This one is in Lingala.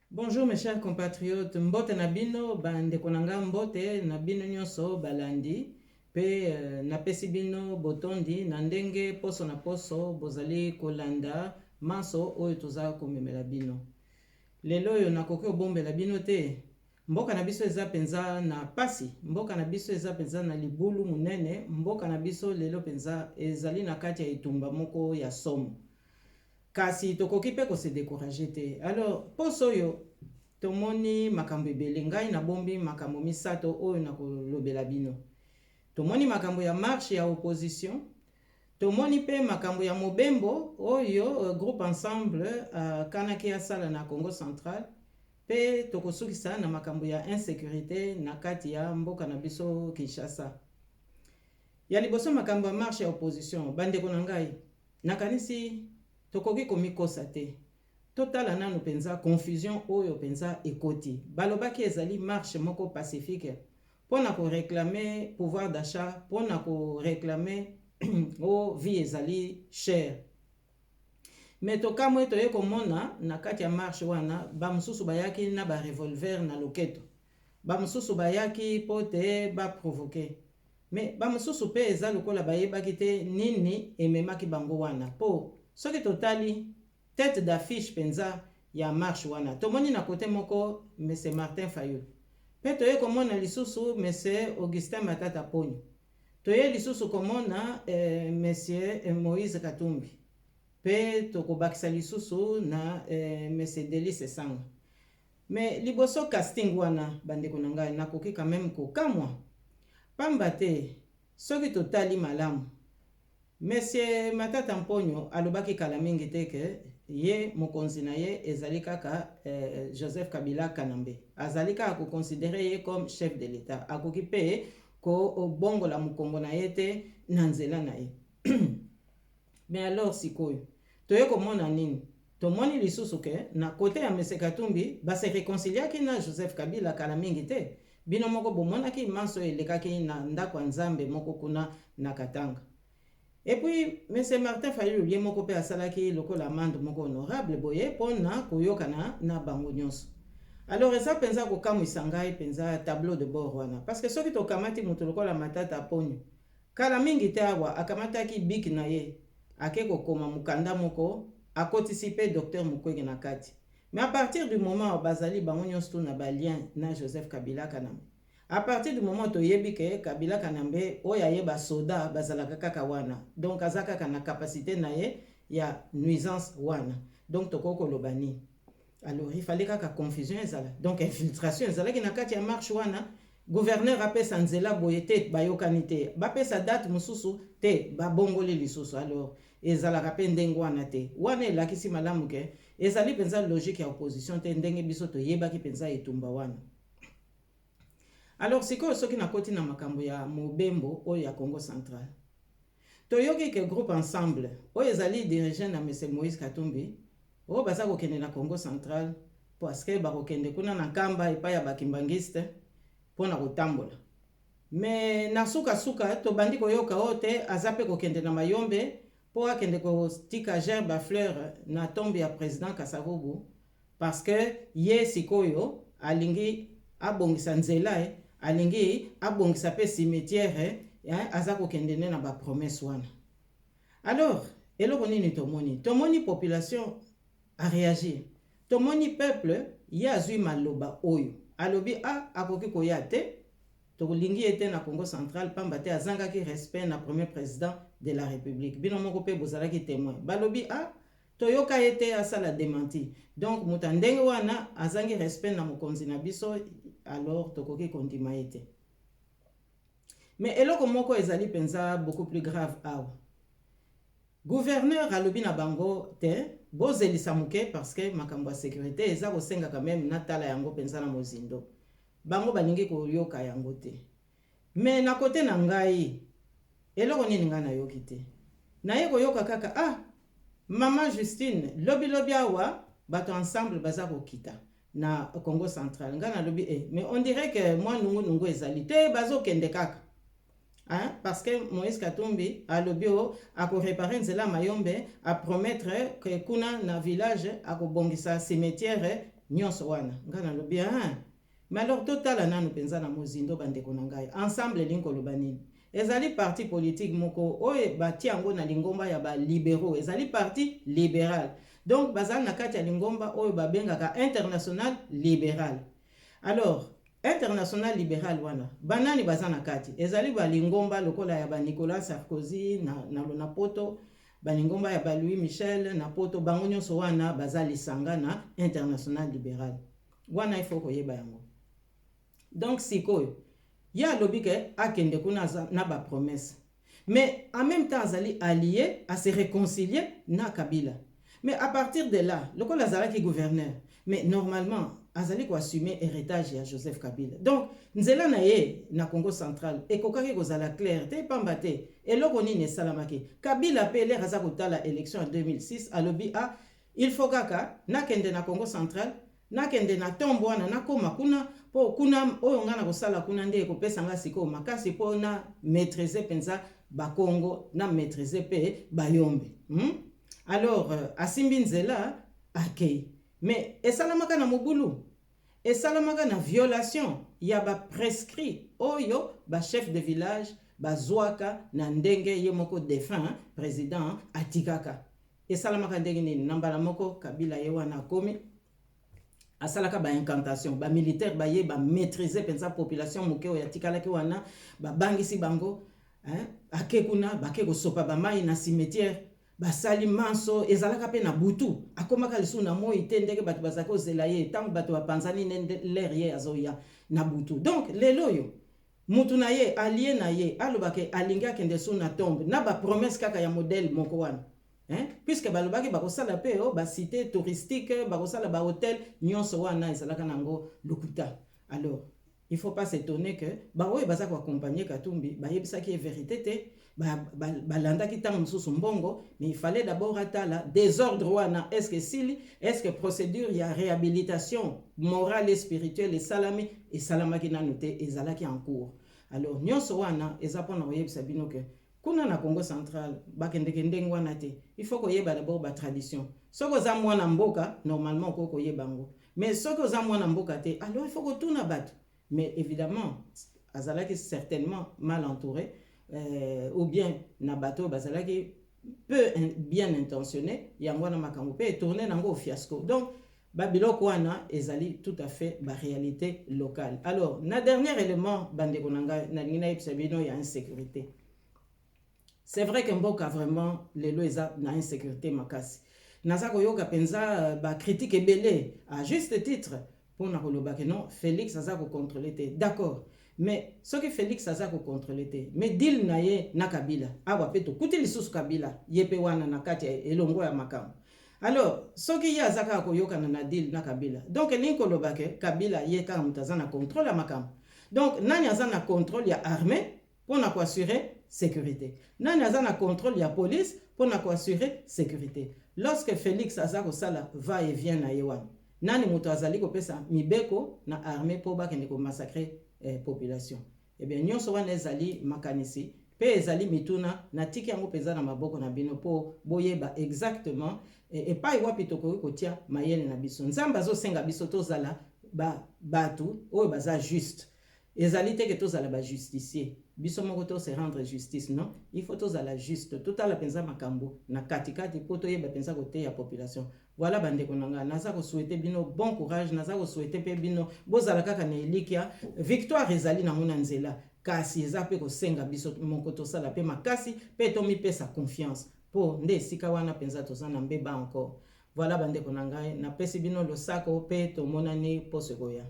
Bonjour mes chers compatriotes, mbote na bino bandeko na nga mbote na bino nyonso balandi pe napesi bino botondi na ndenge poso na poso bozali kolanda maso oyo toza komemela bino. Lelo oyo nakoki kobombela bino te, mboka na biso eza penza na pasi, mboka na biso eza penza na libulu munene, mboka na biso lelo penza ezali na kati ya etumba moko ya somo. Kasi tokoki pe se décourager te. Alors poso oyo tomoni makambo ebele, ngai na bombi makambo misato oyo na kolobela bino. Tomoni makambo ya marche ya opposition, tomoni pe makambo ya mobembo oyo groupe ensemble kanaki asala na Congo Central, pe tokosukisa na makambo ya insécurité na kati ya mboka na biso Kinshasa. Ya liboso makambo ya marche ya opposition, bandeko na ngai nakanisi tokoki komikosa te. Totala nanu penza confusion oyo penza ekoti. Balobaki ezali marche moko pacifique pona ko réclamer pouvoir d'achat, pona ko réclamer o vie ezali cher. Mais tokamwe toye komona na kati ya marche wana ba mususu bayaki na ba revolver na loketo. Ba mususu bayaki pote ba provoquer. Mais ba mususu pe eza lokola bayebaki te nini ememaki bango wana. Po soki totali tête d'affiche penza ya marche wana, tomoni na kote moko M. Martin Fayulu, pe toye komona lisusu M. Augustin Matata Ponyo, toye lisusu komona M. Moïse Katumbi, pe tokobakisa lisusu na M. Delice Sanga. Mais liboso casting wana bandeko na ngai nakoki quand même kokamwa pamba te soki totali malamu. Monsieur Matata Mponyo alobaki kala mingi te ke ye mokonzi na ye ezali kaka Joseph Kabila Kanambe. Azali kaka ko considérer ye comme chef de l'État. Akoki pe ko bongo la mukongo na ye te na nzela na ye. Mais alors sikoyo toye komona nini? Tomoni lisusu ke na kote ya Monsieur Katumbi ba se réconciliaki na Joseph Kabila kala mingi te. Bino moko bomonaki manso elekaki na ndako nzambe moko kuna na Katanga. Et puis, M. Martin Fayulu lié moko pe asalaki lokola amende moko honorable boye pona koyokana na bango nyonso. Alors eza penza kokamwisa ngai penza tableau de bord wana. Parce que soki tokamati moto lokola Matata Ponyo, kala mingi te awa akamataki biki na ye, ake kokoma mukanda moko, akotisi pe Dr Mukwege na kati. Mais à partir du moment où bazali bango nyonso na ba lien na Joseph Kabila Kanambe, à partir du moment où yebi ke Kabila Kanambe oya yeba soda bazalaka kaka wana, donc azaka kana capacité na ye ya nuisance wana, donc tokoko lobani. Alors il fallait kaka confusion ezala, donc infiltration ezala ki na kati ya marche wana, gouverneur apesa nzela boyete bayokani te, bapesa date mususu te babongoli lisusu. Alors ezala kape ndenge wana te, wana elakisi malamu ke ezali penza logique ya opposition te ndenge biso to yebaki penza etumba wana. Alors sikoyo soki nakoti na makambo ya mobembo oyo ya Congo Central, toyoki ke groupe ensemble oyo ezali dirigé na M. Moïse Katumbi oyo baza kokende na Congo Central parce que bakokende kuna na kamba epai ya bakimbangiste pona kotambola. Mais na suka tobandi koyoka ote aza pe kokende na Mayombe po akende kotika gerbe à fleur na tombe ya président Kasavubu parce que ye sikoyo alingi abongisa nzela alingi abongisa pe cimetière aza kokende na ba promesse wana. Alors eloko nini tomoni? Tomoni population a réagir. Tomoni peuple ya azui maloba oyo. Alobi akoki koya te, tokolingi ete na Congo Central pamba te azangaki respect na premier président de la République. Bino moko pe bozalaki témoin. Balobi toyoka ete asala démenti. Donc mutandenge wana azangi respect na mokonzi na biso, alors tokoki kondima ete. Mais eloko moko ezali penza beaucoup plus grave awa. Gouverneur alobi na bango te bozelisa muke parce que makambo ya sécurité eza kosenga quand même natala yango penza na mozindo. Bango balingi koyoka yango te. Mais na kote na ngai eloko nini nga na yoki te. Na ye koyoka kaka Maman Justine lobi awa bato ensemble baza kokita na Congo Central. Nga na lobi mais on dirait que moi nungu ezali te bazo kende kaka. Parce que Moïse Katumbi a lobi a réparer nzela Mayombe, a promettre que kuna na village a bongisa cimetière nyonso wana nga nalobi mais alors totala nanu mpenza na mozindo bandeko na ngai ensemble elingi koloba nini ezali parti politique moko oyo batia yango na lingomba ya balibéraux ezali parti libéral donc bazali na kati ya lingomba oyo babengaka international libéral alors international libéral wana banani baza na kati ezali balingomba lokola ya Nicolas Sarkozy na poto balingomba ya Louis Michel na poto bango nyonso wana baza lisanga na international libéral wana ifo koyeba yango donc sikoyo ya lobi ke akende kuna na ba promesse mais en même temps azali allié à se réconcilier na Kabila mais à partir de là lokola azalaki gouverneur mais normalement azali ko assumer héritage ya Joseph Kabila donc nzela na ye na Congo central ekokaki kozala clair te pamba te eloko nini esalamaki Kabila pe lere aza kotala élection en 2006 alobi il faut kaka nakende na Congo central nakende na tombo wana nakoma kuna po kuna oyo nga na kosala kuna nde ekopesa nga sikoyo makasi po na maîtriser penza bakongo na maîtriser pe bayombe alors asimbi nzela akei mais esalamaka na mobulu esalamaka na violation ya ba prescrit oyo ba chef de village bazwaka na ndenge ye moko défunt président atikaka esalamaka ndenge nini na mbala moko Kabila ye wana akomi asalaka ba incantation ba militaire ba ye ba maîtriser pensa population moke oyo atikalaki wana ba bangisi bango ake kuna bake kosopa ba mai na cimetière basali manso ezalaka pe na butu akomaka lisu na moi te ndenge bato bazaka ozela ye tango bato bapanzani l'air ye azoya na butu donc lelo yo mutu na ye allié na ye alobake alingi akende su na tombe na ba promesse kaka ya modèle moko wana puisque balobaki bakosala pe ba cité touristique bakosala ba hôtel nyonso wana ezalaka nango lokuta alors il faut pas s'étonner que oyo baza ko accompagner Katumbi bayebisaki ye vérité te balandaki tango mosusu mbongo mais il fallait d'abord atala désordre wana est-ce que procédure ya réhabilitation morale et spirituelle esalamaki nanu te ezalaki en cours alors nyonso wana eza mpona koyebisa bino ke kuna na Congo central bakendeke ndenge wana te il faut koyeba d'abord ba tradition soki oza mwana mboka normalement oko koyeba yango mais soki oza mwana mboka te alors il faut kotuna bato mais évidemment azalaki certainement mal entouré ou bien na bateau bazalaki peu bien intentionné yango na makambo pe tourner nango au fiasco donc babiloko wana ezali tout à fait ba réalité locale alors na dernier élément bandeko nanga na ngina yebisa bino ya insécurité c'est vrai que mboka vraiment lelo eza na insécurité makasi naza koyoka penza ba critique ebele à juste titre pour na koloba que non Félix aza ko contrôler te d'accord mais ce que Félix aza ko contrôler te mais deal na ye na Kabila awa peto kuti lisusu Kabila yepe wana na kati elongo ya makambo alors ce qui ya zaka ko yoka na deal na Kabila donc linko koloba que Kabila ye ka mutaza na contrôle ya makambo donc nani aza na contrôle ya armée pour na ko assurer sécurité nani aza na contrôle ya police pour na ko assurer sécurité lorsque Félix aza ko sala va et vient na yewan nani muto azali ko pesa mibeko na armée pour bakende ko massacrer population et bien nyonso wana ezali makanisi pe ezali mituna na tiki yango peza na maboko na bino po boyeba exactement et pas wapi toko kotia mayele na biso nzamba zo senga biso tozala batu oyo baza juste ezali te que tozala ba justicier biso moko to se rendre justice non il faut tozala juste totala penza makambo na katikati po toyeba penza kote ya population voilà bandeko nanga naza ko souhaiter bino bon courage naza ko souhaiter pe bino bozala kaka na elikia victoire ezali na mona nzela kasi eza pe ko senga biso moko tosala pe makasi pe to mi pesa confiance po nde sika wana penza tozana mbeba encore voilà bandeko nanga na pesi bino losako pe to monani po sekoya